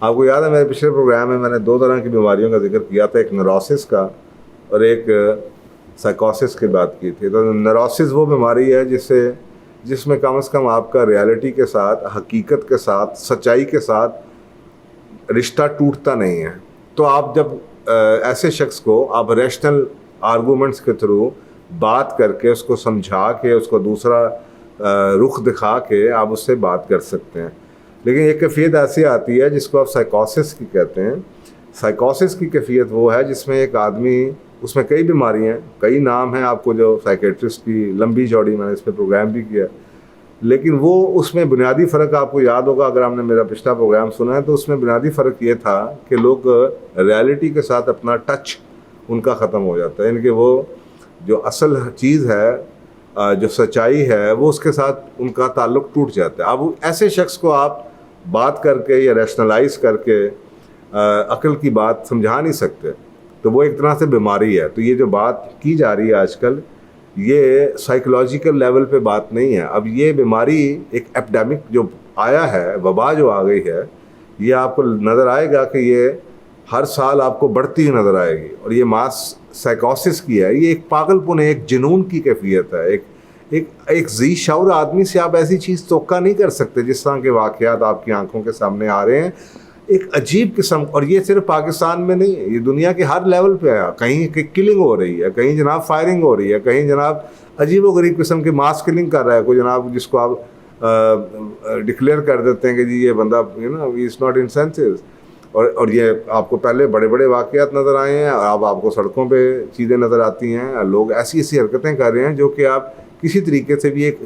آپ کو یاد ہے میرے پچھلے پروگرام میں نے 2 طرح کی بیماریوں کا ذکر کیا تھا, ایک نیروسس کا اور ایک سائیکوسس کی بات کی تھی. تو نیروسس وہ بیماری ہے جس میں کم از کم آپ کا ریالٹی کے ساتھ, حقیقت کے ساتھ, سچائی کے ساتھ رشتہ ٹوٹتا نہیں ہے. تو آپ جب ایسے شخص کو آپ ریشنل آرگومنٹس کے تھرو بات کر کے, اس کو سمجھا کے, اس کو دوسرا رخ دکھا کے آپ اس سے بات کر سکتے ہیں. لیکن ایک کیفیت ایسی آتی ہے جس کو آپ سائیکوسس کی کہتے ہیں. سائیکوسس کی کیفیت وہ ہے جس میں ایک آدمی, اس میں کئی بیماریاں ہیں, کئی نام ہیں آپ کو جو سائیکیٹرسٹ کی لمبی چوڑی, میں نے اس پہ پروگرام بھی کیا, لیکن وہ اس میں بنیادی فرق آپ کو یاد ہوگا اگر آپ نے میرا پچھلا پروگرام سنا ہے, تو اس میں بنیادی فرق یہ تھا کہ لوگ ریالٹی کے ساتھ اپنا ٹچ ان کا ختم ہو جاتا ہے. یعنی کہ وہ جو اصل چیز ہے, جو سچائی ہے, وہ اس کے ساتھ ان کا تعلق ٹوٹ جاتا ہے. اب ایسے شخص کو آپ بات کر کے یا ریشنلائز کر کے عقل کی بات سمجھا نہیں سکتے, تو وہ ایک طرح سے بیماری ہے. تو یہ جو بات کی جا رہی ہے آج کل, یہ سائیکولوجیکل لیول پہ بات نہیں ہے. اب یہ بیماری ایک ایپیڈیمک جو آیا ہے, وبا جو آ گئی ہے, یہ آپ کو نظر آئے گا کہ یہ ہر سال آپ کو بڑھتی ہوئی نظر آئے گی. اور یہ ماس سائیکوسس کی ہے, یہ ایک پاگل پن, ایک جنون کی کیفیت ہے. ایک ذی شعور آدمی سے آپ ایسی چیز توقع نہیں کر سکتے جس طرح کے واقعات آپ کی آنکھوں کے سامنے آ رہے ہیں. ایک عجیب قسم, اور یہ صرف پاکستان میں نہیں ہے, یہ دنیا کے ہر لیول پہ ہے. کہیں کلنگ ہو رہی ہے, کہیں جناب فائرنگ ہو رہی ہے, کہیں جناب عجیب و غریب قسم کی ماس کلنگ کر رہا ہے کوئی جناب, جس کو آپ ڈکلیئر کر دیتے ہیں کہ جی یہ بندہ از ناٹ ان سینسز. اور یہ آپ کو پہلے بڑے بڑے واقعات نظر آئے ہیں, اب آپ کو سڑکوں پہ چیزیں نظر آتی ہیں, لوگ ایسی حرکتیں کر رہے ہیں جو کہ آپ کسی طریقے سے بھی, ایک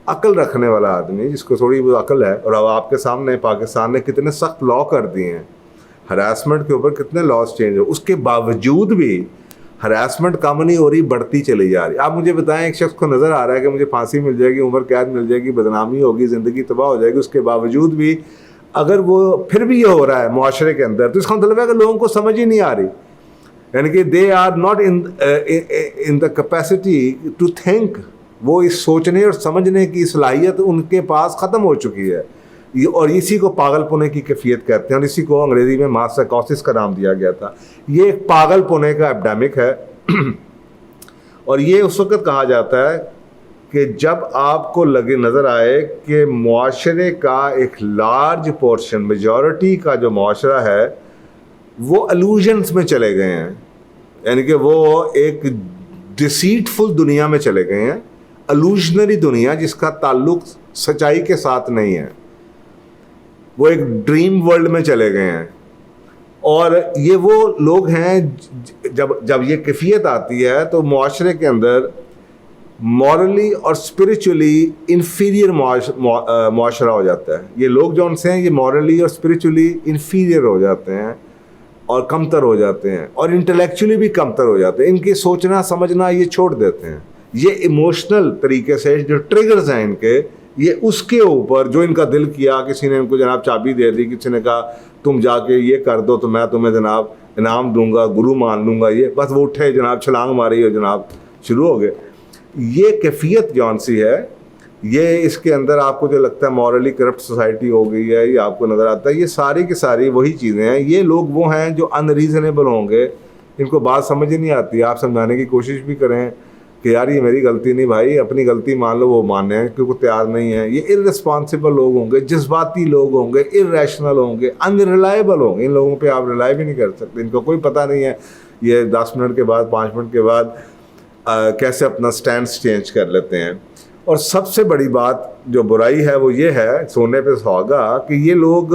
عقل رکھنے والا آدمی جس کو تھوڑی بہت عقل ہے, اور اب آپ کے سامنے پاکستان نے کتنے سخت لا کر دیے ہیں, ہراسمنٹ کے اوپر کتنے لاز چینج ہو, اس کے باوجود بھی ہراسمنٹ کم نہیں ہو رہی, بڑھتی چلی جا رہی. آپ مجھے بتائیں, ایک شخص کو نظر آ رہا ہے کہ مجھے پھانسی مل جائے گی, عمر قید مل جائے گی, بدنامی ہوگی, زندگی تباہ ہو جائے گی, اس کے باوجود بھی اگر وہ پھر بھی یہ ہو رہا ہے معاشرے کے اندر, تو اس کا مطلب ہے کہ لوگوں کو سمجھ ہی نہیں آ رہی. یعنی کہ they are not in the capacity to think, وہ اس سوچنے اور سمجھنے کی صلاحیت ان کے پاس ختم ہو چکی ہے. اور اسی کو پاگل پونے کی کیفیت کہتے ہیں, اور اسی کو انگریزی میں ماس سائیکوسس کا نام دیا گیا تھا. یہ ایک پاگل پونے کا ایپیڈیمک ہے. اور یہ اس وقت کہا جاتا ہے کہ جب آپ کو لگے نظر آئے کہ معاشرے کا ایک لارج پورشن, میجورٹی کا جو معاشرہ ہے, وہ الوژنس میں چلے گئے ہیں. یعنی کہ وہ ایک ڈسیٹفل دنیا میں چلے گئے ہیں, الوژنری دنیا جس کا تعلق سچائی کے ساتھ نہیں ہے. وہ ایک ڈریم ورلڈ میں چلے گئے ہیں. اور یہ وہ لوگ ہیں جب یہ کیفیت آتی ہے تو معاشرے کے اندر مورلی اور اسپریچولی انفیریئر معاشرہ ہو جاتا ہے. یہ لوگ جو ان سے ہیں, یہ مورلی اور اسپریچولی انفیریئر ہو جاتے ہیں اور کمتر ہو جاتے ہیں, اور انٹلیکچولی بھی کمتر ہو جاتے ہیں. ان کی سوچنا سمجھنا یہ چھوڑ دیتے ہیں. یہ ایموشنل طریقے سے جو ٹریگرز ہیں ان کے, یہ اس کے اوپر جو ان کا دل کیا, کسی نے ان کو جناب چابی دے دی, کسی نے کہا تم جا کے یہ کر دو تو میں تمہیں جناب انعام دوں گا, گرو مان لوں گا, یہ بس وہ اٹھے جناب چھلانگ ماری اور جناب شروع ہو گئے. یہ کیفیت جون سی ہے, یہ اس کے اندر آپ کو جو لگتا ہے مورلی کرپٹ سوسائٹی ہو گئی ہے, یہ آپ کو نظر آتا ہے. یہ ساری کی ساری وہی چیزیں ہیں. یہ لوگ وہ ہیں جو ان ریزنیبل ہوں گے, ان کو بات سمجھ ہی نہیں آتی. آپ سمجھانے کی کوشش بھی کریں کہ یار یہ میری غلطی نہیں بھائی, اپنی غلطی مان لو, وہ ماننے ہیں کیونکہ تیار نہیں ہیں. یہ ارریسپانسبل لوگ ہوں گے, جذباتی لوگ ہوں گے, ارریشنل ہوں گے, انریلائبل ہوں گے. ان لوگوں پہ آپ ریلائی بھی نہیں کر سکتے. ان کو کوئی پتہ نہیں ہے یہ 10 منٹ کے بعد 5 منٹ کے بعد کیسے اپنا سٹینڈس چینج کر لیتے ہیں. اور سب سے بڑی بات جو برائی ہے وہ یہ ہے, سونے پہ سہاگا, کہ یہ لوگ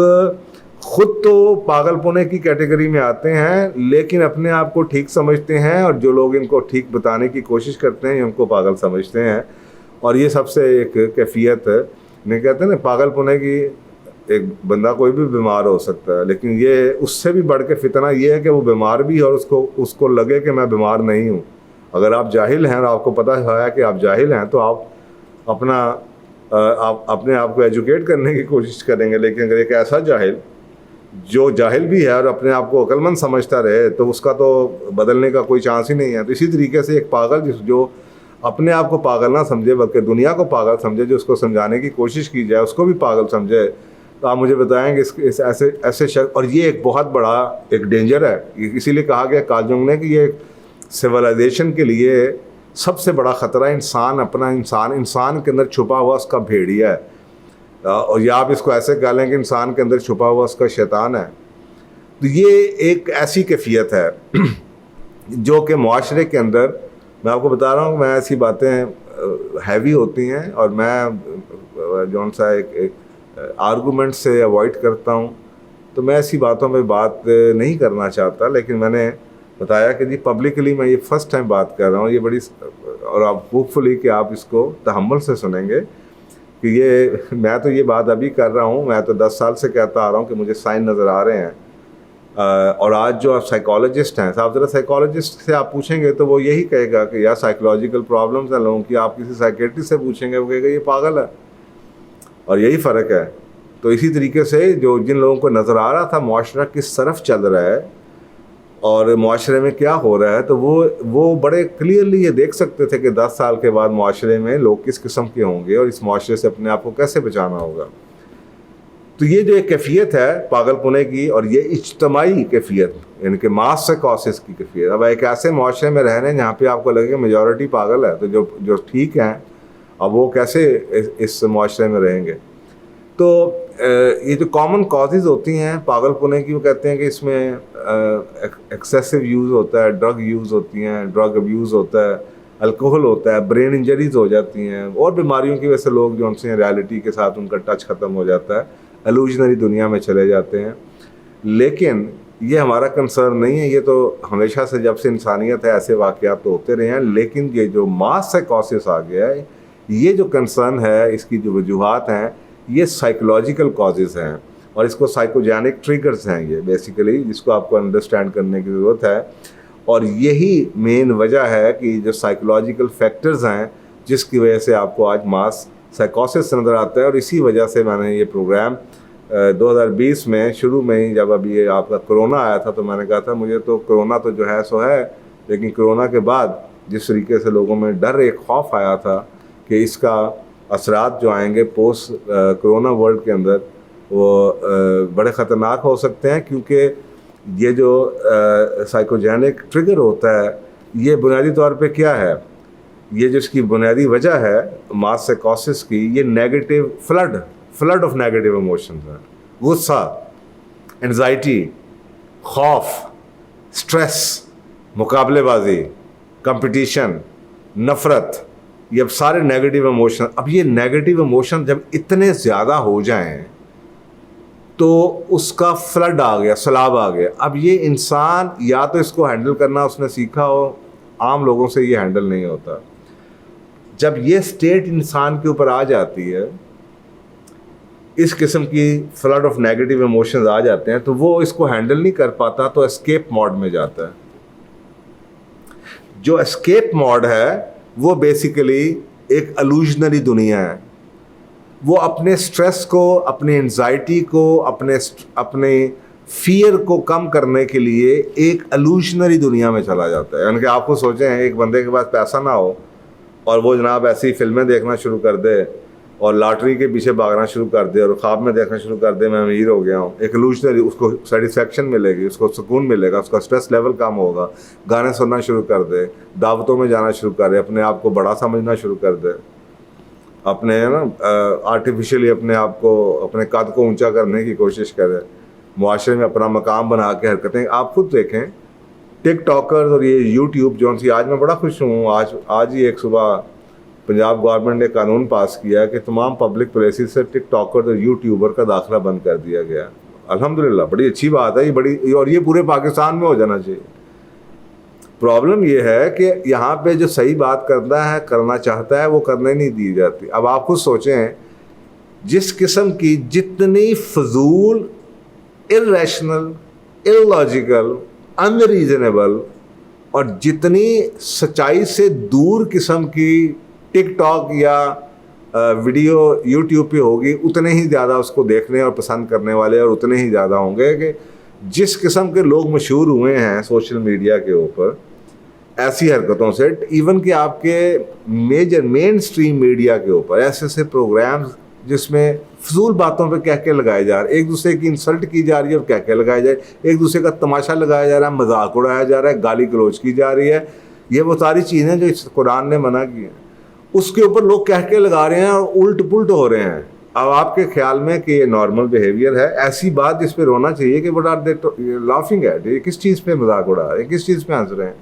خود تو پاگل پونے کی کیٹیگری میں آتے ہیں, لیکن اپنے آپ کو ٹھیک سمجھتے ہیں, اور جو لوگ ان کو ٹھیک بتانے کی کوشش کرتے ہیں ان کو پاگل سمجھتے ہیں. اور یہ سب سے ایک کیفیت ہے. نہیں کہتے نا پاگل پونے کی, ایک بندہ کوئی بھی بیمار ہو سکتا ہے, لیکن یہ اس سے بھی بڑھ کے فتنہ یہ ہے کہ وہ بیمار بھی ہے اور اس کو لگے کہ میں بیمار نہیں ہوں. اگر آپ جاہل ہیں اور آپ کو پتہ ہے کہ آپ جاہل ہیں تو آپ اپنے آپ کو ایجوکیٹ کرنے کی کوشش کریں گے. لیکن اگر ایک ایسا جاہل جو جاہل بھی ہے اور اپنے آپ کو عقل مند سمجھتا رہے تو اس کا تو بدلنے کا کوئی چانس ہی نہیں ہے. تو اسی طریقے سے ایک پاگل جو اپنے آپ کو پاگل نہ سمجھے بلکہ دنیا کو پاگل سمجھے, جو اس کو سمجھانے کی کوشش کی جائے اس کو بھی پاگل سمجھے, تو آپ مجھے بتائیں کہ اس ایسے شخص، اور یہ ایک بہت بڑا ایک ڈینجر ہے، اسی لیے کہا گیا کارل جنگ نے کہ یہ سویلائزیشن کے لیے سب سے بڑا خطرہ انسان انسان کے اندر چھپا ہوا اس کا بھیڑیا ہے، اور یا آپ اس کو ایسے کہہ لیں کہ انسان کے اندر چھپا ہوا اس کا شیطان ہے۔ تو یہ ایک ایسی کیفیت ہے جو کہ معاشرے کے اندر، میں آپ کو بتا رہا ہوں، میں ایسی باتیں ہیوی ہوتی ہیں اور میں جون سا ایک آرگومنٹ سے اوائڈ کرتا ہوں، تو میں ایسی باتوں میں بات نہیں کرنا چاہتا، لیکن میں نے بتایا کہ جی پبلکلی میں یہ فرسٹ ٹائم بات کر رہا ہوں، یہ بڑی، اور آپ ہوپ فلی کہ آپ اس کو تحمل سے سنیں گے کہ یہ میں تو یہ بات ابھی کر رہا ہوں، میں تو 10 سال سے کہتا آ رہا ہوں کہ مجھے سائن نظر آ رہے ہیں، اور آج جو آپ سائیکالوجسٹ ہیں، صاحب ذرا سائیکالوجسٹ سے آپ پوچھیں گے تو وہ یہی کہے گا کہ یا سائیکولوجیکل پرابلمس ہیں لوگوں کی، آپ کسی سائیکیٹرسٹ سے پوچھیں گے وہ کہے گا یہ پاگل ہے، اور یہی فرق ہے۔ تو اسی طریقے سے جو جن لوگوں کو نظر آ رہا تھا معاشرہ کس طرف چل رہا ہے اور معاشرے میں کیا ہو رہا ہے، تو وہ بڑے کلیئرلی یہ دیکھ سکتے تھے کہ 10 سال کے بعد معاشرے میں لوگ کس قسم کے ہوں گے اور اس معاشرے سے اپنے آپ کو کیسے بچانا ہوگا۔ تو یہ جو ایک کیفیت ہے پاگل پونے کی، اور یہ اجتماعی کیفیت، یعنی کہ ماس سائیکوسس کی کیفیت، اب ایک ایسے معاشرے میں رہ رہے ہیں جہاں پہ آپ کو لگے کہ میجورٹی پاگل ہے، تو جو ٹھیک ہیں اب وہ کیسے اس معاشرے میں رہیں گے۔ تو یہ جو کامن کازز ہوتی ہیں پاگل پونے کی، وہ کہتے ہیں کہ اس میں ایکسیسو یوز ہوتا ہے، ڈرگ یوز ہوتی ہیں، ڈرگ ابیوز ہوتا ہے، الکوہل ہوتا ہے، برین انجریز ہو جاتی ہیں، اور بیماریوں کی وجہ سے لوگ جو ان سے ریالٹی کے ساتھ ان کا ٹچ ختم ہو جاتا ہے، ایلوژنری دنیا میں چلے جاتے ہیں۔ لیکن یہ ہمارا کنسرن نہیں ہے، یہ تو ہمیشہ سے جب سے انسانیت ہے ایسے واقعات تو ہوتے رہے ہیں، لیکن یہ جو ماس سائیکوسس آ گیا ہے، یہ جو کنسرن ہے، اس کی جو وجوہات ہیں، یہ سائیکولوجیکل کازز ہیں، اور اس کو سائیکوجینک ٹریگرز ہیں یہ بیسیکلی، جس کو آپ کو انڈرسٹینڈ کرنے کی ضرورت ہے، اور یہی مین وجہ ہے کہ جو سائیکولوجیکل فیکٹرز ہیں جس کی وجہ سے آپ کو آج ماس سائیکوسس نظر آتا ہے۔ اور اسی وجہ سے میں نے یہ پروگرام 2020 میں شروع میں ہی، جب ابھی یہ آپ کا کرونا آیا تھا، تو میں نے کہا تھا مجھے تو کرونا تو جو ہے سو ہے، لیکن کرونا کے بعد جس طریقے سے لوگوں میں ڈر، ایک خوف آیا تھا کہ اس کا اثرات جو آئیں گے پوسٹ کرونا ورلڈ کے اندر وہ بڑے خطرناک ہو سکتے ہیں، کیونکہ یہ جو سائیکوجینک ٹریگر ہوتا ہے، یہ بنیادی طور پہ کیا ہے، یہ جو اس کی بنیادی وجہ ہے ماس سائیکوسس کی، یہ negative flood of negative emotions ہیں، غصہ، انزائٹی، خوف، سٹریس، مقابلے بازی، کمپٹیشن، نفرت، یہ اب سارے نیگیٹو ایموشن۔ اب یہ نیگیٹو ایموشن جب اتنے زیادہ ہو جائیں تو اس کا فلڈ آ گیا، سیلاب آ گیا۔ اب یہ انسان یا تو اس کو ہینڈل کرنا اس نے سیکھا ہو، عام لوگوں سے یہ ہینڈل نہیں ہوتا۔ جب یہ سٹیٹ انسان کے اوپر آ جاتی ہے، اس قسم کی فلڈ آف نیگیٹو ایموشنز آ جاتے ہیں، تو وہ اس کو ہینڈل نہیں کر پاتا، تو اسکیپ موڈ میں جاتا ہے۔ جو اسکیپ موڈ ہے وہ بیسیکلی ایک الوژنری دنیا ہے، وہ اپنے سٹریس کو، اپنی انزائٹی کو، اپنے فیئر کو کم کرنے کے لیے ایک الوژنری دنیا میں چلا جاتا ہے۔ یعنی کہ آپ کو سوچیں ایک بندے کے پاس پیسہ نہ ہو اور وہ جناب ایسی فلمیں دیکھنا شروع کر دے اور لاٹری کے پیچھے بھاگنا شروع کر دے اور خواب میں دیکھنا شروع کر دے میں امیر ہو گیا ہوں، ایک الوژنری، اس کو سیٹسفیکشن ملے گی، اس کو سکون ملے گا، اس کا سٹریس لیول کم ہوگا، گانے سننا شروع کر دے، دعوتوں میں جانا شروع کر دے، اپنے آپ کو بڑا سمجھنا شروع کر دے، اپنے آرٹیفیشلی اپنے آپ کو، اپنے قد کو اونچا کرنے کی کوشش کرے، معاشرے میں اپنا مقام بنا کے حرکتیں۔ آپ خود دیکھیں ٹک ٹاکرز اور یہ یوٹیوب جو سی، آج میں بڑا خوش ہوں، آج ہی ایک صبح پنجاب گورنمنٹ نے قانون پاس کیا کہ تمام پبلک پلیسز سے ٹک ٹاکر اور یوٹیوبر کا داخلہ بند کر دیا گیا۔ الحمدللہ بڑی اچھی بات ہے یہ، اور یہ پورے پاکستان میں ہو جانا چاہیے۔ پرابلم یہ ہے کہ یہاں پہ جو صحیح بات کرنا چاہتا ہے وہ کرنے نہیں دی جاتی۔ اب آپ خود سوچیں، جس قسم کی جتنی فضول، irrational, illogical, unreasonable اور جتنی سچائی سے دور قسم کی ٹک ٹاک یا ویڈیو یوٹیوب پہ ہوگی، اتنے ہی زیادہ اس کو دیکھنے اور پسند کرنے والے اور اتنے ہی زیادہ ہوں گے۔ کہ جس قسم کے لوگ مشہور ہوئے ہیں سوشل میڈیا کے اوپر ایسی حرکتوں سے، ایون کہ آپ کے مین اسٹریم میڈیا کے اوپر ایسے ایسے پروگرامز جس میں فضول باتوں پہ کہہ کے لگائے جا رہے ہیں، ایک دوسرے کی انسلٹ کی جا رہی ہے اور کہہ کے لگائے جائے، ایک دوسرے کا تماشا لگایا جا رہا ہے، مذاق اڑایا جا رہا ہے، گالی گلوچ کی جا رہی ہے. یہ وہ ساری چیزیں جو اس قرآن نے منع کی ہیں، اس کے اوپر لوگ کہہ کے لگا رہے ہیں اور الٹ پلٹ ہو رہے ہیں. اب آپ کے خیال میں کہ یہ نارمل بیہیویئر ہے؟ ایسی بات جس پہ رونا چاہیے کہ what are they laughing at, یہ کس چیز پہ مذاق اڑا رہے ہیں، کس چیز پہ ہنس رہے ہیں.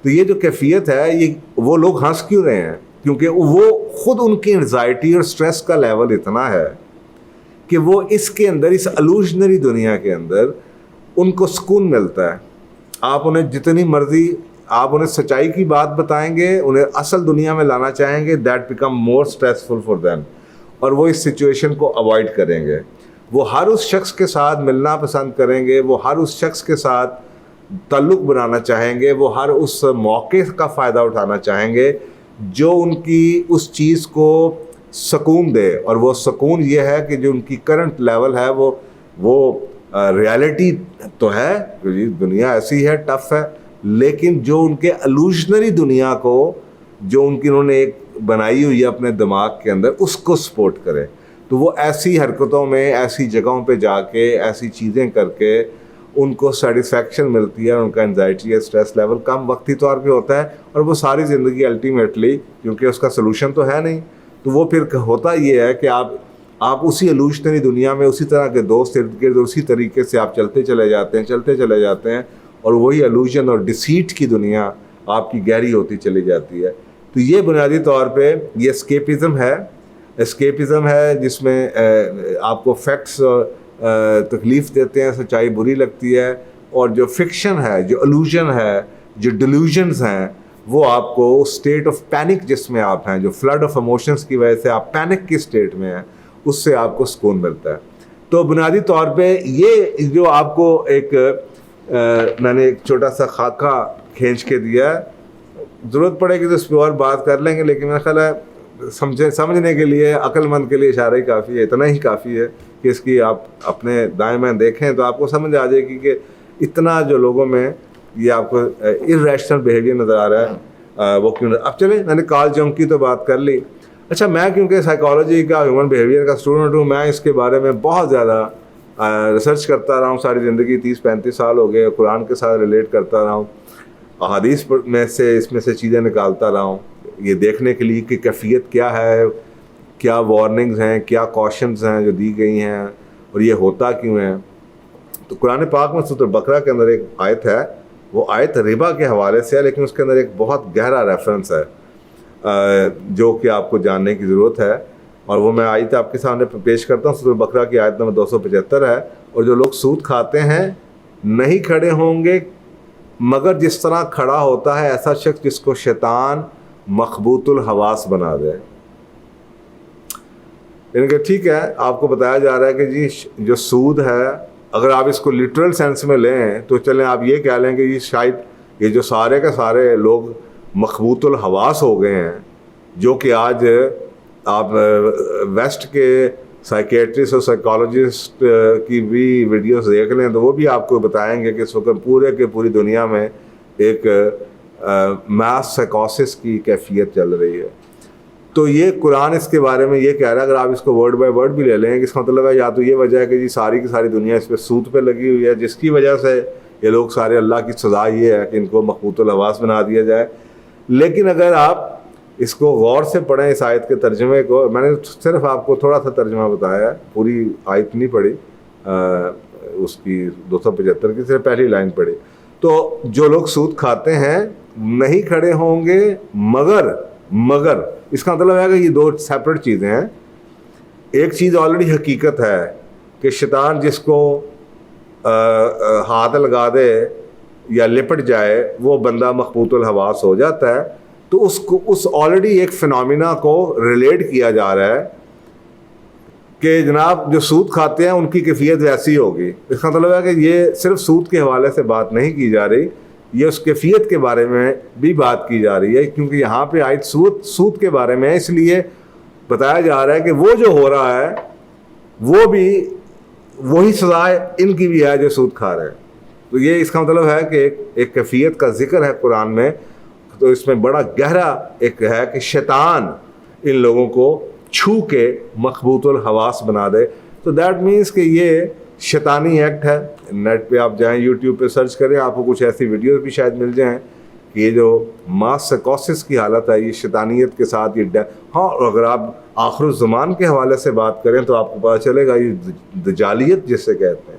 تو یہ جو کیفیت ہے، یہ وہ لوگ ہنس کیوں رہے ہیں؟ کیونکہ وہ خود ان کی انزائٹی اور سٹریس کا لیول اتنا ہے کہ وہ اس کے اندر، اس الوژنری دنیا کے اندر ان کو سکون ملتا ہے. آپ انہیں جتنی مرضی آپ انہیں سچائی کی بات بتائیں گے، انہیں اصل دنیا میں لانا چاہیں گے، that become more stressful for them, اور وہ اس سچویشن کو اوائڈ کریں گے. وہ ہر اس شخص کے ساتھ ملنا پسند کریں گے، وہ ہر اس شخص کے ساتھ تعلق بنانا چاہیں گے، وہ ہر اس موقع کا فائدہ اٹھانا چاہیں گے جو ان کی اس چیز کو سکون دے. اور وہ سکون یہ ہے کہ جو ان کی کرنٹ لیول ہے وہ ریالٹی تو ہے کہ دنیا ایسی ہے، ٹف ہے، لیکن جو ان کے الوژنری دنیا کو جو انہوں نے ایک بنائی ہوئی ہے اپنے دماغ کے اندر، اس کو سپورٹ کرے. تو وہ ایسی حرکتوں میں، ایسی جگہوں پہ جا کے، ایسی چیزیں کر کے ان کو سیٹسفیکشن ملتی ہے، ان کا انزائٹی یا اسٹریس لیول کم وقتی طور پہ ہوتا ہے، اور وہ ساری زندگی الٹیمیٹلی، کیونکہ اس کا سلوشن تو ہے نہیں، تو وہ پھر ہوتا یہ ہے کہ آپ اسی الوژنری دنیا میں اسی طرح کے دوست ارد گرد اسی طریقے سے آپ چلتے چلے جاتے ہیں اور وہی الوژن اور ڈسیٹ کی دنیا آپ کی گہری ہوتی چلی جاتی ہے. تو یہ بنیادی طور پہ یہ اسکیپزم ہے جس میں آپ کو فیکٹس تکلیف دیتے ہیں، سچائی بری لگتی ہے، اور جو فکشن ہے، جو الوژن ہے، جو ڈیلیوژنز ہیں، وہ آپ کو اسٹیٹ آف پینک جس میں آپ ہیں، جو فلڈ آف ایموشنز کی وجہ سے آپ پینک کی اسٹیٹ میں ہیں، اس سے آپ کو سکون ملتا ہے. تو بنیادی طور پہ یہ جو آپ کو ایک میں نے ایک چھوٹا سا خاکہ کھینچ کے دیا ہے، ضرورت پڑے گی تو اس پہ اور بات کر لیں گے، لیکن میرا خیال ہے سمجھنے کے لیے عقل مند کے لیے اشارہ ہی کافی ہے، اتنا ہی کافی ہے کہ اس کی آپ اپنے دائیں بائیں دیکھیں تو آپ کو سمجھ آ جائے گی کہ اتنا جو لوگوں میں یہ آپ کو ارریشنل بیہیویئر نظر آ رہا ہے وہ کیوں. اب چلیں، میں نے کارل جنگ کی تو بات کر لی. اچھا، میں کیونکہ سائیکالوجی کا، ہیومن بیہیویئر کا اسٹوڈنٹ ہوں، میں اس کے بارے میں بہت زیادہ ریسرچ کرتا رہا ہوں ساری زندگی، 30-35 سال ہو گئے، قرآن کے ساتھ ریلیٹ کرتا رہا ہوں، احادیث میں سے اس میں سے چیزیں نکالتا رہا ہوں، یہ دیکھنے کے لیے کہ کیفیت کیا ہے، کیا وارننگز ہیں، کیا کوشنز ہیں جو دی گئی ہیں، اور یہ ہوتا کیوں ہے. تو قرآن پاک میں سورۃ البقرہ کے اندر ایک آیت ہے، وہ آیت ربا کے حوالے سے ہے، لیکن اس کے اندر ایک بہت گہرا ریفرنس ہے جو کہ آپ کو جاننے کی ضرورت ہے، اور وہ میں آیت آپ کے سامنے پیش کرتا ہوں. سورۃ البقرہ کی آیت نمبر 275 ہے. اور جو لوگ سود کھاتے ہیں نہیں کھڑے ہوں گے مگر جس طرح کھڑا ہوتا ہے ایسا شخص جس کو شیطان مخبوط الحواس بنا دے. یعنی کہ ٹھیک ہے، آپ کو بتایا جا رہا ہے کہ جی جو سود ہے، اگر آپ اس کو لٹرل سینس میں لیں تو چلیں آپ یہ کہہ لیں کہ یہ شاید یہ جو سارے کے سارے لوگ مخبوط الحواس ہو گئے ہیں، جو کہ آج آپ ویسٹ کے سائیکیٹرسٹ اور سائیکالوجسٹ کی بھی ویڈیوز دیکھ لیں تو وہ بھی آپ کو بتائیں گے کہ اس وقت پوری دنیا میں ایک ماس سائیکوسس کی کیفیت چل رہی ہے. تو یہ قرآن اس کے بارے میں یہ کہہ رہا ہے، اگر آپ اس کو ورڈ بائی ورڈ بھی لے لیں کہ اس کا مطلب ہے یا تو یہ وجہ ہے کہ جی ساری کی ساری دنیا اس پہ سود پہ لگی ہوئی ہے، جس کی وجہ سے یہ لوگ سارے، اللہ کی سزا یہ ہے کہ ان کو مخبوط الحواس بنا دیا جائے. لیکن اگر آپ اس کو غور سے پڑھیں، اس آیت کے ترجمے کو، میں نے صرف آپ کو تھوڑا سا ترجمہ بتایا ہے، پوری آیت نہیں پڑھی، اس کی 275 کی صرف پہلی لائن پڑھی. تو جو لوگ سود کھاتے ہیں نہیں کھڑے ہوں گے مگر اس کا مطلب ہے کہ یہ دو سیپریٹ چیزیں ہیں. ایک چیز آلریڈی حقیقت ہے کہ شیطان جس کو ہاتھ لگا دے یا لپٹ جائے وہ بندہ مخبوط الحواس ہو جاتا ہے. تو اس آلریڈی ایک فنومینا کو ریلیٹ کیا جا رہا ہے کہ جناب جو سود کھاتے ہیں ان کی کیفیت ویسی ہوگی. اس کا مطلب ہے کہ یہ صرف سود کے حوالے سے بات نہیں کی جا رہی، یہ اس کیفیت کے بارے میں بھی بات کی جا رہی ہے، کیونکہ یہاں پہ آیت سود کے بارے میں اس لیے بتایا جا رہا ہے کہ وہ جو ہو رہا ہے وہ بھی وہی سزا ان کی بھی ہے جو سود کھا رہے ہیں. تو یہ اس کا مطلب ہے کہ ایک کیفیت کا ذکر ہے قرآن میں، تو اس میں بڑا گہرا ایک ہے کہ شیطان ان لوگوں کو چھو کے مخبوط الحواس بنا دے. تو دیٹ مینس کہ یہ شیطانی ایکٹ ہے. نیٹ پہ آپ جائیں, یوٹیوب پہ سرچ کریں, آپ کو کچھ ایسی ویڈیوز بھی شاید مل جائیں کہ یہ جو ماس سائیکوسس کی حالت ہے یہ شیطانیت کے ساتھ یہ ہاں. اور اگر آپ آخر الزمان کے حوالے سے بات کریں تو آپ کو پتہ چلے گا یہ دجالیت جسے کہتے ہیں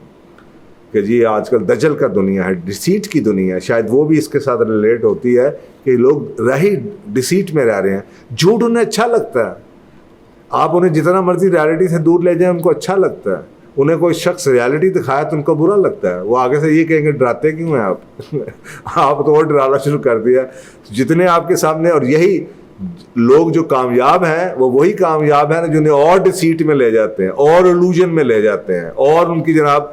کہ جی آج کل دجل کا دنیا ہے, ڈیسیٹ کی دنیا ہے, شاید وہ بھی اس کے ساتھ ریلیٹ ہوتی ہے کہ لوگ رہی ڈیسیٹ میں رہ رہے ہیں. جھوٹ انہیں اچھا لگتا ہے, آپ انہیں جتنا مرضی ریالٹی سے دور لے جائیں ان کو اچھا لگتا ہے. انہیں کوئی شخص ریالٹی دکھایا تو ان کو برا لگتا ہے. وہ آگے سے یہ کہیں گے ڈراتے کیوں ہیں آپ تو اور ڈرانا شروع کر دیا جتنے آپ کے سامنے. اور یہی لوگ جو کامیاب ہیں وہ وہی کامیاب ہیں جنہیں اور ڈیسیٹ میں لے جاتے ہیں, اور الوژن میں لے جاتے ہیں, اور ان کی جناب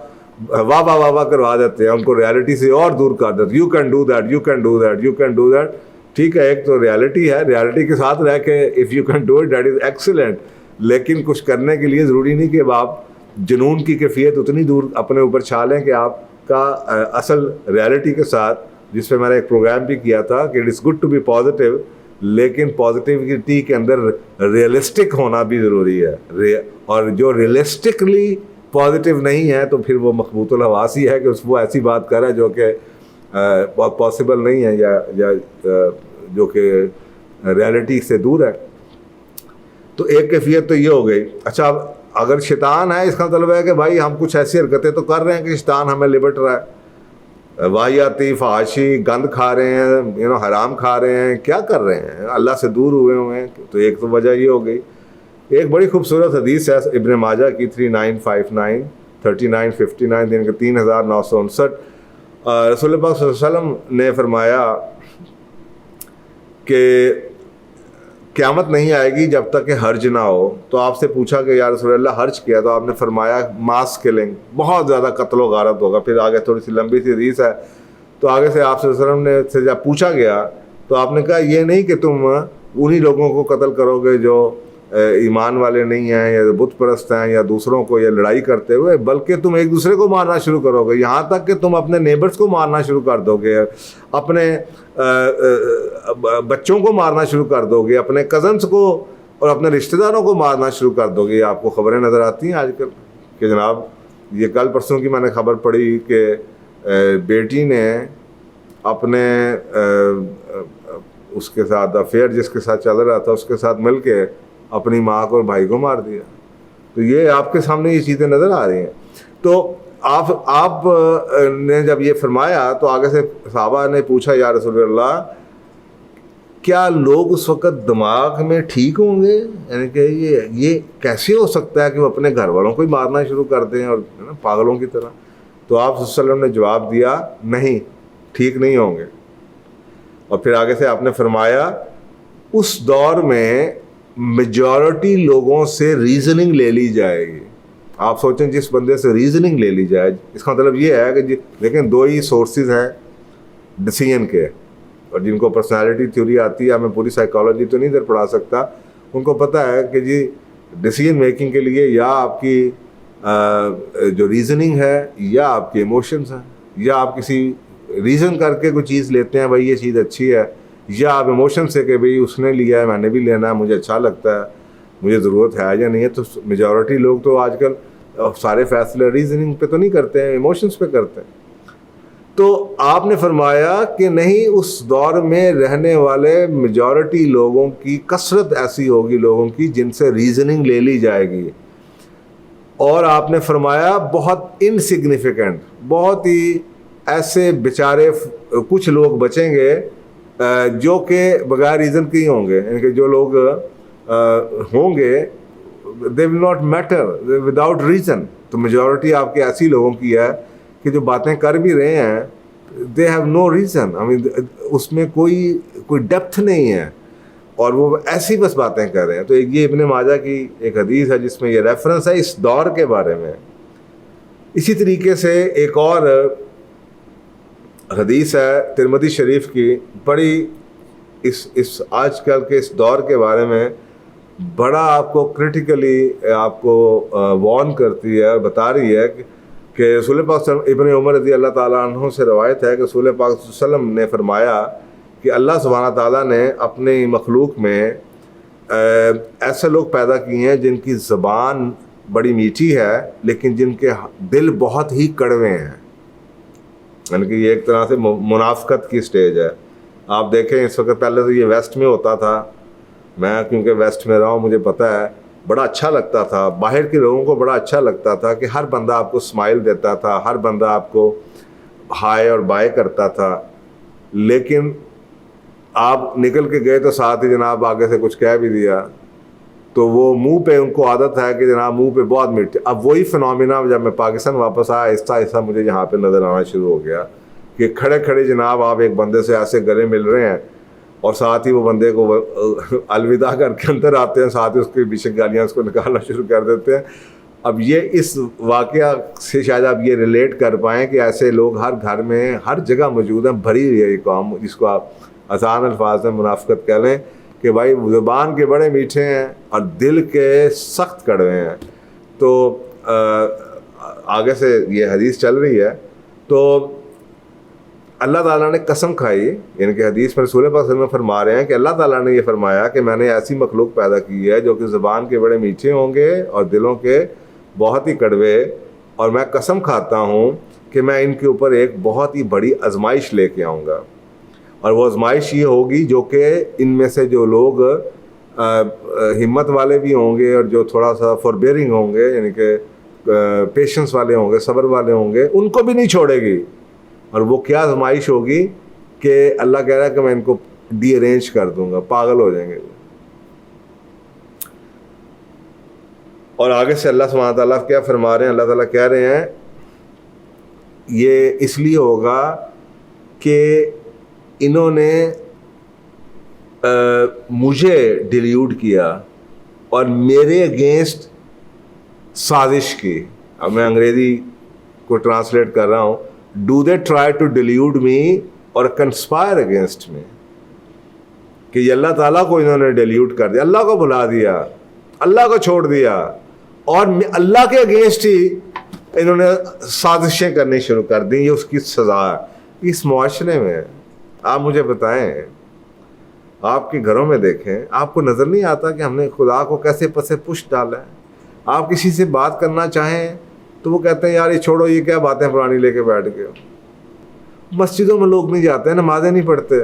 واہ واہ واہ واہ کروا دیتے ہیں, ان کو ریالٹی سے اور دور کر دیتے. You can do that, you can do that, you can do that. ٹھیک ہے, ایک تو ریالٹی ہے, ریالٹی کے ساتھ رہ کے if you can do it that is excellent. لیکن کچھ کرنے کے لیے ضروری نہیں کہ آپ جنون کی کیفیت اتنی دور اپنے اوپر چھا لیں کہ آپ کا اصل ریالٹی کے ساتھ, جس پہ میں نے ایک پروگرام بھی کیا تھا کہ it is good to be positive, لیکن پازیٹیوٹی کے اندر ریئلسٹک ہونا بھی ضروری ہے. اور جو ریئلسٹکلی پازیٹیو نہیں ہے تو پھر وہ مخبوط الحواس ہی ہے کہ وہ ایسی بات کر رہا ہے جو کہ بہت پاسبل نہیں ہے یا جو کہ ریالٹی سے دور ہے. تو ایک کیفیت تو یہ ہو گئی. اچھا, اگر شیطان ہے اس کا مطلب ہے کہ بھائی ہم کچھ ایسی حرکتیں تو کر رہے ہیں کہ شیطان ہمیں لپٹ رہا ہے, واہیاتی فحاشی گند کھا رہے ہیں, حرام کھا رہے ہیں, کیا کر رہے ہیں, اللہ سے دور ہوئے ہیں. تو ایک تو وجہ یہ ہو گئی. ایک بڑی خوبصورت حدیث ہے ابن ماجہ کی 3959 3959 یعنی کہ 3959. رسول پاک صلی اللہ علیہ وسلم نے فرمایا کہ قیامت نہیں آئے گی جب تک کہ حرج نہ ہو. تو آپ سے پوچھا کہ یا رسول اللہ حرج کیا, تو آپ نے فرمایا ماس کلنگ, بہت زیادہ قتل و غارت ہوگا. پھر آگے تھوڑی سی لمبی سی حدیث ہے. تو آگے سے آپ صلی اللہ علیہ وسلم نے سے جب پوچھا گیا تو آپ نے کہا یہ نہیں کہ تم انہی لوگوں کو قتل کرو گے جو ایمان والے نہیں ہیں یا بت پرست ہیں یا دوسروں کو یا لڑائی کرتے ہوئے, بلکہ تم ایک دوسرے کو مارنا شروع کرو گے, یہاں تک کہ تم اپنے نیبرز کو مارنا شروع کر دو گے, اپنے بچوں کو مارنا شروع کر دو گے, اپنے کزنس کو اور اپنے رشتہ داروں کو مارنا شروع کر دو گے. آپ کو خبریں نظر آتی ہیں آج کل کہ جناب یہ کل پرسوں کی میں نے خبر پڑھی کہ بیٹی نے اپنے اس کے ساتھ افیئر جس کے ساتھ چل رہا تھا اس کے ساتھ مل کے اپنی ماں کو اور بھائی کو مار دیا. تو یہ آپ کے سامنے یہ چیزیں نظر آ رہی ہیں. تو آپ نے جب یہ فرمایا تو آگے سے صحابہ نے پوچھا یا رسول اللہ کیا لوگ اس وقت دماغ میں ٹھیک ہوں گے, یعنی کہ یہ کیسے ہو سکتا ہے کہ وہ اپنے گھر والوں کو ہی مارنا شروع کر دیں اور پاگلوں کی طرح. تو آپ صلی اللہ علیہ وسلم نے جواب دیا نہیں, ٹھیک نہیں ہوں گے. اور پھر آگے سے آپ نے فرمایا اس دور میں میجورٹی لوگوں سے ریزننگ لے لی جائے گی. آپ سوچیں جس بندے سے ریزننگ لے لی جائے, اس کا مطلب یہ ہے کہ لیکن دو ہی سورسز ہیں ڈیسیژن کے, اور جن کو پرسنالٹی تھیوری آتی ہے, میں پوری سائیکالوجی تو نہیں ادھر پڑھا سکتا, ان کو پتہ ہے کہ جی ڈیسیژن میکنگ کے لیے یا آپ کی جو ریزننگ ہے یا آپ کے ایموشنز ہیں, یا آپ کسی ریزن کر کے کوئی چیز لیتے ہیں بھائی یہ چیز اچھی ہے, یا آپ ایموشن سے کہ بھئی اس نے لیا ہے میں نے بھی لینا ہے, مجھے اچھا لگتا ہے, مجھے ضرورت ہے یا نہیں ہے. تو میجورٹی لوگ تو آج کل سارے فیصلے ریزننگ پہ تو نہیں کرتے ہیں, ایموشنز پہ کرتے ہیں. تو آپ نے فرمایا کہ نہیں, اس دور میں رہنے والے میجورٹی لوگوں کی کثرت ایسی ہوگی لوگوں کی جن سے ریزننگ لے لی جائے گی. اور آپ نے فرمایا بہت انسگنیفیکنٹ, بہت ہی ایسے بیچارے کچھ لوگ بچیں گے جو کہ بغیر ریزن کے ہی ہوں گے, یعنی کہ جو لوگ ہوں گے they will not matter without reason. تو میجورٹی آپ کے ایسی لوگوں کی ہے کہ جو باتیں کر بھی رہے ہیں دے ہیو نو ریزن, اس میں کوئی ڈیپتھ نہیں ہے اور وہ ایسی بس باتیں کر رہے ہیں. تو یہ ابن ماجہ کی ایک حدیث ہے جس میں یہ ریفرنس ہے اس دور کے بارے میں. اسی طریقے سے ایک اور حدیث ہے ترمذی شریف کی, بڑی اس آج کل کے اس دور کے بارے میں بڑا آپ کو کرٹیکلی آپ کو وارن کرتی ہے اور بتا رہی ہے کہ رسول پاک ابن عمر رضی اللہ تعالیٰ عنہ سے روایت ہے کہ رسول پاک صلی اللہ علیہ وسلم نے فرمایا کہ اللہ سبحانہ تعالیٰ نے اپنی مخلوق میں ایسے لوگ پیدا کیے ہیں جن کی زبان بڑی میٹھی ہے لیکن جن کے دل بہت ہی کڑوے ہیں. یعنی کہ یہ ایک طرح سے منافقت کی سٹیج ہے. آپ دیکھیں اس وقت، پہلے تو یہ ویسٹ میں ہوتا تھا، میں کیونکہ ویسٹ میں رہا ہوں مجھے پتہ ہے، بڑا اچھا لگتا تھا، باہر کے لوگوں کو بڑا اچھا لگتا تھا کہ ہر بندہ آپ کو اسمائل دیتا تھا، ہر بندہ آپ کو ہائے اور بائے کرتا تھا. لیکن آپ نکل کے گئے تو ساتھ ہی جناب آگے سے کچھ کہہ بھی دیا تو وہ منہ پہ ان کو عادت ہے کہ جناب منہ پہ بہت میٹھے. اب وہی فنومینا جب میں پاکستان واپس آیا آہستہ آہستہ مجھے یہاں پہ نظر آنا شروع ہو گیا کہ کھڑے کھڑے جناب آپ ایک بندے سے ایسے گلے مل رہے ہیں اور ساتھ ہی وہ بندے کو الوداع کر کے اندر آتے ہیں، ساتھ ہی اس کے پیچھے گالیاں اس کو نکالنا شروع کر دیتے ہیں. اب یہ اس واقعہ سے شاید آپ یہ ریلیٹ کر پائیں کہ ایسے لوگ ہر گھر میں ہر جگہ موجود ہیں. بھری ہوئی ہے یہ قوم جس کو آپ آسان الفاظ میں منافقت کہہ لیں کہ بھائی زبان کے بڑے میٹھے ہیں اور دل کے سخت کڑوے ہیں. تو آگے سے یہ حدیث چل رہی ہے تو اللہ تعالیٰ نے قسم کھائی، یعنی کہ حدیث میں رسول پاک صلی اللہ علیہ وسلم فرما رہے ہیں کہ اللہ تعالیٰ نے یہ فرمایا کہ میں نے ایسی مخلوق پیدا کی ہے جو کہ زبان کے بڑے میٹھے ہوں گے اور دلوں کے بہت ہی کڑوے، اور میں قسم کھاتا ہوں کہ میں ان کے اوپر ایک بہت ہی بڑی آزمائش لے کے آؤں گا. اور وہ آزمائش یہ ہوگی جو کہ ان میں سے جو لوگ ہمت والے بھی ہوں گے اور جو تھوڑا سا فوربیئرنگ ہوں گے، یعنی کہ پیشنس والے ہوں گے، صبر والے ہوں گے، ان کو بھی نہیں چھوڑے گی. اور وہ کیا آزمائش ہوگی کہ اللہ کہہ رہا ہے کہ میں ان کو ڈی ارینج کر دوں گا، پاگل ہو جائیں گے. اور آگے سے اللہ سبحانہ تعالیٰ کیا فرما رہے ہیں؟ اللہ تعالیٰ کہہ رہے ہیں یہ اس لیے ہوگا کہ انہوں نے مجھے ڈیلیوٹ کیا اور میرے اگینسٹ سازش کی. اب میں انگریزی کو ٹرانسلیٹ کر رہا ہوں. Do they try to delete me اور کنسپائر اگینسٹ می، کہ یہ اللہ تعالیٰ کو انہوں نے ڈیلیوٹ کر دیا، اللہ کو بھلا دیا، اللہ کو چھوڑ دیا اور اللہ کے اگینسٹ ہی انہوں نے سازشیں کرنی شروع کر دی. یہ اس کی سزا ہے اس معاشرے میں. آپ مجھے بتائیں، آپ کے گھروں میں دیکھیں، آپ کو نظر نہیں آتا کہ ہم نے خدا کو کیسے پسے پشت ڈالا ہے؟ آپ کسی سے بات کرنا چاہیں تو وہ کہتے ہیں یار یہ چھوڑو، یہ کیا باتیں پرانی لے کے بیٹھ گئے ہو. مسجدوں میں لوگ نہیں جاتے ہیں، نمازیں نہیں پڑھتے،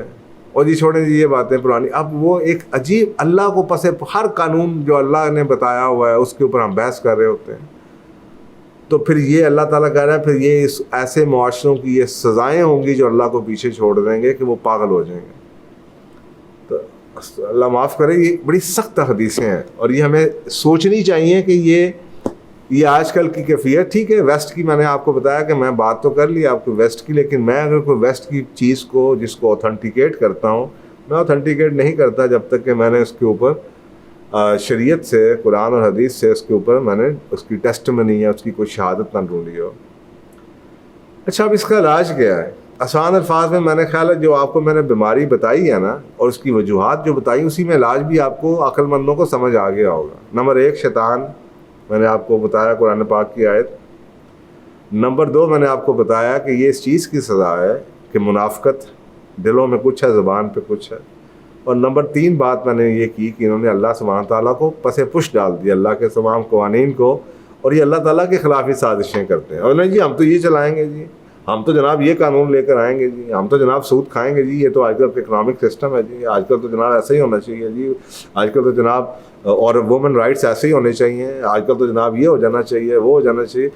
اور جی چھوڑیں جی یہ باتیں پرانی. اب وہ ایک عجیب اللہ کو پسے ہر قانون جو اللہ نے بتایا ہوا ہے اس کے اوپر ہم بحث کر رہے ہوتے ہیں. تو پھر یہ اللہ تعالیٰ کہہ رہا ہے پھر یہ ایسے معاشروں کی یہ سزائیں ہوں گی جو اللہ کو پیچھے چھوڑ دیں گے کہ وہ پاگل ہو جائیں گے. تو اللہ معاف کرے، یہ بڑی سخت حدیثیں ہیں اور یہ ہمیں سوچنی چاہیے کہ یہ آج کل کی کیفیت. ٹھیک ہے ویسٹ کی میں نے آپ کو بتایا کہ میں بات تو کر لی آپ کو ویسٹ کی، لیکن میں اگر کوئی ویسٹ کی چیز کو جس کو اوتھینٹیکیٹ کرتا ہوں، میں اوتھینٹیکیٹ نہیں کرتا جب تک کہ میں نے اس کے اوپر شریعت سے، قرآن اور حدیث سے اس کے اوپر میں نے اس کی ٹیسٹمنی یا اس کی کوئی شہادت نہ ڈھونڈی ہو. اچھا اب اس کا علاج کیا ہے؟ آسان الفاظ میں میں نے خیال ہے جو آپ کو میں نے بیماری بتائی ہے نا اور اس کی وجوہات جو بتائی، اسی میں علاج بھی آپ کو عقل مندوں کو سمجھ آ گیا ہوگا. نمبر 1 شیطان، میں نے آپ کو بتایا قرآن پاک کی آیت. نمبر 2 میں نے آپ کو بتایا کہ یہ اس چیز کی سزا ہے کہ منافقت دلوں میں کچھ ہے، زبان پہ کچھ ہے. اور نمبر 3 بات میں نے یہ کی کہ انہوں نے اللہ سبحانہ تعالیٰ کو پسے پش ڈال دیا، اللہ کے تمام قوانین کو، اور یہ اللہ تعالیٰ کے خلاف ہی سازشیں کرتے ہیں. اور نہیں جی ہم تو یہ چلائیں گے، جی ہم تو جناب یہ قانون لے کر آئیں گے، جی ہم تو جناب سود کھائیں گے، جی یہ تو آج کل کا اکنامک سسٹم ہے، جی آج کل تو جناب ایسا ہی ہونا چاہیے، جی آج کل تو جناب اور وومن رائٹس ایسے ہی ہونے چاہیے، آج کل تو جناب یہ ہو جانا چاہیے، وہ ہو جانا چاہیے.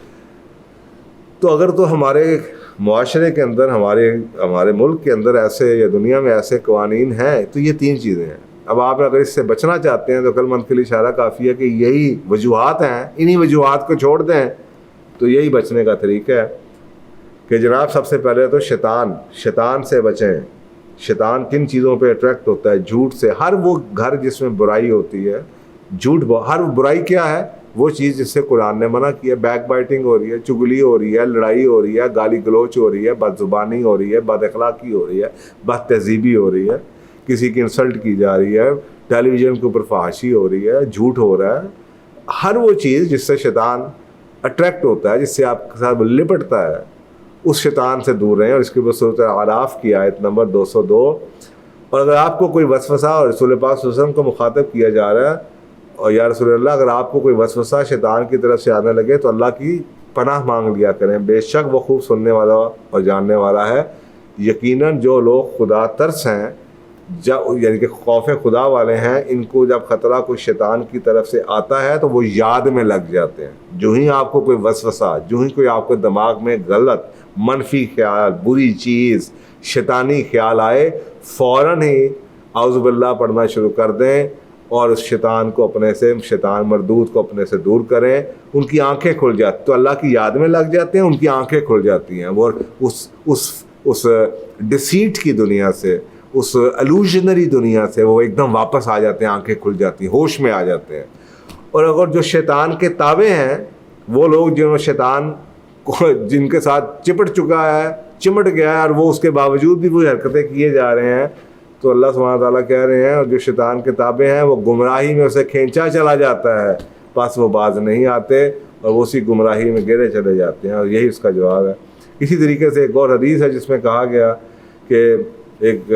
تو اگر تو ہمارے معاشرے کے اندر، ہمارے ملک کے اندر ایسے یا دنیا میں ایسے قوانین ہیں تو یہ 3 چیزیں ہیں. اب آپ اگر اس سے بچنا چاہتے ہیں تو عقل مند کے لیے اشارہ کافی ہے کہ یہی وجوہات ہیں، انہی وجوہات کو چھوڑ دیں تو یہی بچنے کا طریقہ ہے کہ جناب سب سے پہلے تو شیطان سے بچیں. شیطان کن چیزوں پہ اٹریکٹ ہوتا ہے؟ جھوٹ سے. ہر وہ گھر جس میں برائی ہوتی ہے، جھوٹ، ہر برائی کیا ہے؟ وہ چیز جس سے قرآن نے منع کیا. بیک بائٹنگ ہو رہی ہے، چگلی ہو رہی ہے، لڑائی ہو رہی ہے، گالی گلوچ ہو رہی ہے، بد زبانی ہو رہی ہے، بد اخلاقی ہو رہی ہے، بد تہذیبی ہو رہی ہے، کسی کی انسلٹ کی جا رہی ہے، ٹیلی ویژن کے اوپر فحاشی ہو رہی ہے، جھوٹ ہو رہا ہے. ہر وہ چیز جس سے شیطان اٹریکٹ ہوتا ہے، جس سے آپ کے ساتھ لپٹتا ہے، اس شیطان سے دور رہیں. اور اس کے بعد سورۃ الاعراف کی آیت نمبر 202 اور اگر آپ کو کوئی وسوسہ اور رسول پاک صلی اللہ علیہ وسلم کو مخاطب کیا جا رہا ہے، اور یا رسول اللہ اگر آپ کو کوئی وسوسہ شیطان کی طرف سے آنے لگے تو اللہ کی پناہ مانگ لیا کریں، بے شک وہ خوب سننے والا اور جاننے والا ہے۔ یقیناً جو لوگ خدا ترس ہیں، یعنی کہ خوف خدا والے ہیں، ان کو جب خطرہ کوئی شیطان کی طرف سے آتا ہے تو وہ یاد میں لگ جاتے ہیں۔ جو ہی آپ کو کوئی وسوسہ، جو ہی کوئی آپ کو دماغ میں غلط منفی خیال، بری چیز، شیطانی خیال آئے، فوراً ہی اعوذ باللہ پڑھنا شروع کر دیں اور اس شیطان کو اپنے سے، شیطان مردود کو اپنے سے دور کریں۔ ان کی آنکھیں کھل جاتی، تو اللہ کی یاد میں لگ جاتے ہیں، ان کی آنکھیں کھل جاتی ہیں، وہ اس ڈسیٹ کی دنیا سے، اس الوژنری دنیا سے وہ ایک دم واپس آ جاتے ہیں، آنکھیں کھل جاتی ہیں، ہوش میں آ جاتے ہیں۔ اور اگر جو شیطان کے تابع ہیں، وہ لوگ جنہوں شیطان جن کے ساتھ چمٹ گیا ہے اور وہ اس کے باوجود بھی وہی حرکتیں کیے جا رہے ہیں، تو اللہ سبحانہ تعالیٰ کہہ رہے ہیں اور جو شیطان کے تابع ہیں وہ گمراہی میں اسے کھینچا چلا جاتا ہے، بس وہ باز نہیں آتے اور وہ اسی گمراہی میں گرے چلے جاتے ہیں، اور یہی اس کا جواب ہے۔ اسی طریقے سے ایک اور حدیث ہے جس میں کہا گیا کہ ایک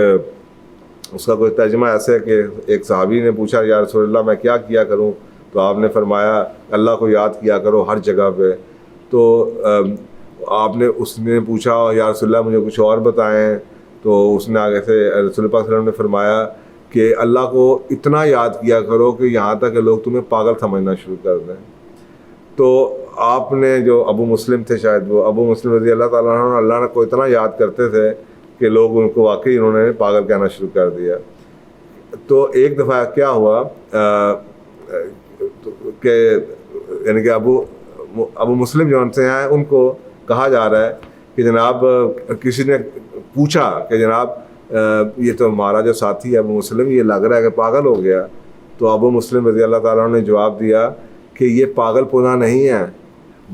اس کا کوئی ترجمہ ایسا ہے کہ ایک صحابی نے پوچھا یا رسول اللہ میں کیا کیا کروں، تو آپ نے فرمایا اللہ کو یاد کیا کرو ہر جگہ پہ۔ تو اس نے پوچھا یا رسول اللہ مجھے کچھ اور بتائیں، تو اس نے آگے سے رسول اللہ صلی اللہ علیہ وسلم نے فرمایا کہ اللہ کو اتنا یاد کیا کرو کہ یہاں تک کہ لوگ تمہیں پاگل سمجھنا شروع کر دیں۔ تو آپ نے جو ابو مسلم تھے، شاید وہ ابو مسلم رضی اللہ تعالیٰ عنہ، اللہ کو اتنا یاد کرتے تھے کہ لوگ ان کو واقعی انہوں نے پاگل کہنا شروع کر دیا۔ تو ایک دفعہ کیا ہوا کہ یعنی کہ ابو مسلم جو ان سے ہیں ان کو کہا جا رہا ہے کہ جناب کسی نے پوچھا کہ جناب یہ تو ہمارا جو ساتھی ہے ابو مسلم، یہ لگ رہا ہے کہ پاگل ہو گیا۔ تو ابو مسلم رضی اللہ تعالیٰ عنہ نے جواب دیا کہ یہ پاگل پنا نہیں ہے،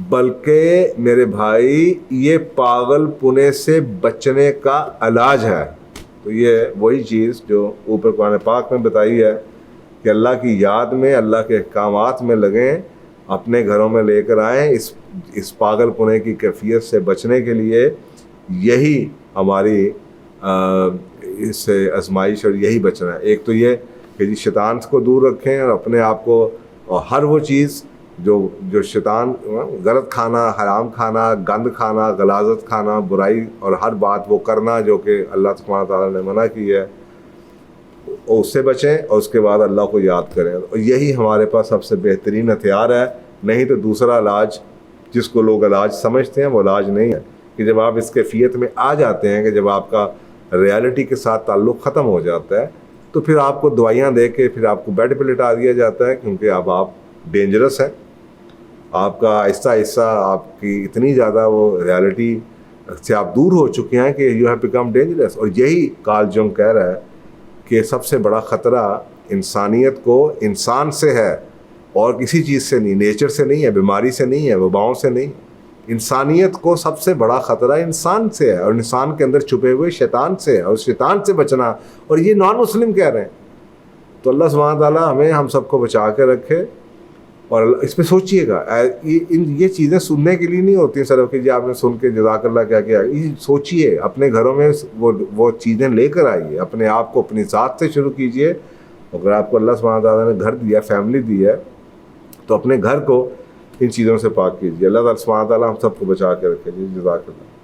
بلکہ میرے بھائی یہ پاگل پنے سے بچنے کا علاج ہے۔ تو یہ وہی چیز جو اوپر قرآن پاک میں بتائی ہے کہ اللہ کی یاد میں، اللہ کے احکامات میں لگیں، اپنے گھروں میں لے کر آئیں، اس پاگل پنے کی کیفیت سے بچنے کے لیے یہی ہماری اس سے آزمائش اور یہی بچنا ہے۔ ایک تو یہ کہ جی شیطان کو دور رکھیں اور اپنے آپ کو، اور ہر وہ چیز جو شیطان، غلط کھانا، حرام کھانا، گند کھانا، غلاظت کھانا، برائی اور ہر بات وہ کرنا جو کہ اللہ سبحانہ تعالیٰ نے منع کی ہے، اور اس سے بچیں اور اس کے بعد اللہ کو یاد کریں، اور یہی ہمارے پاس سب سے بہترین ہتھیار ہے۔ نہیں تو دوسرا علاج جس کو لوگ علاج سمجھتے ہیں وہ علاج نہیں ہے، کہ جب آپ اس کیفیت میں آ جاتے ہیں کہ جب آپ کا ریالٹی کے ساتھ تعلق ختم ہو جاتا ہے، تو پھر آپ کو دوائیاں دے کے پھر آپ کو بیڈ پہ لٹا دیا جاتا ہے، کیونکہ اب آپ ڈینجرس ہیں، آپ کا آہستہ آہستہ آپ کی اتنی زیادہ وہ ریالٹی سے آپ دور ہو چکے ہیں کہ یو ہیو بیکم ڈینجرس۔ اور یہی کارل جنگ کہہ رہا ہے کہ سب سے بڑا خطرہ انسانیت کو انسان سے ہے اور کسی چیز سے نہیں، نیچر سے نہیں ہے، بیماری سے نہیں ہے، وباؤں سے نہیں، انسانیت کو سب سے بڑا خطرہ انسان سے ہے، اور انسان کے اندر چھپے ہوئے شیطان سے ہے، اور شیطان سے بچنا، اور یہ نان مسلم کہہ رہے ہیں۔ تو اللہ سبحانہ تعالیٰ ہمیں ہم سب کو بچا کے رکھے، اور اس پہ سوچئے گا، یہ چیزیں سننے کے لیے نہیں ہوتی صرف کہ جی آپ نے سن کے جزاک اللہ کیا کیا، یہ سوچئے، اپنے گھروں میں وہ چیزیں لے کر آئیے، اپنے آپ کو اپنی ذات سے شروع کیجئے۔ اگر آپ کو اللہ سبحانہ تعالیٰ نے گھر دیا، فیملی دی ہے، تو اپنے گھر کو ان چیزوں سے پاک کیجیے۔ اللہ تعالیٰ سبحانہ تعالیٰ ہم سب کو بچا کے رکھے جی، جزاک اللہ۔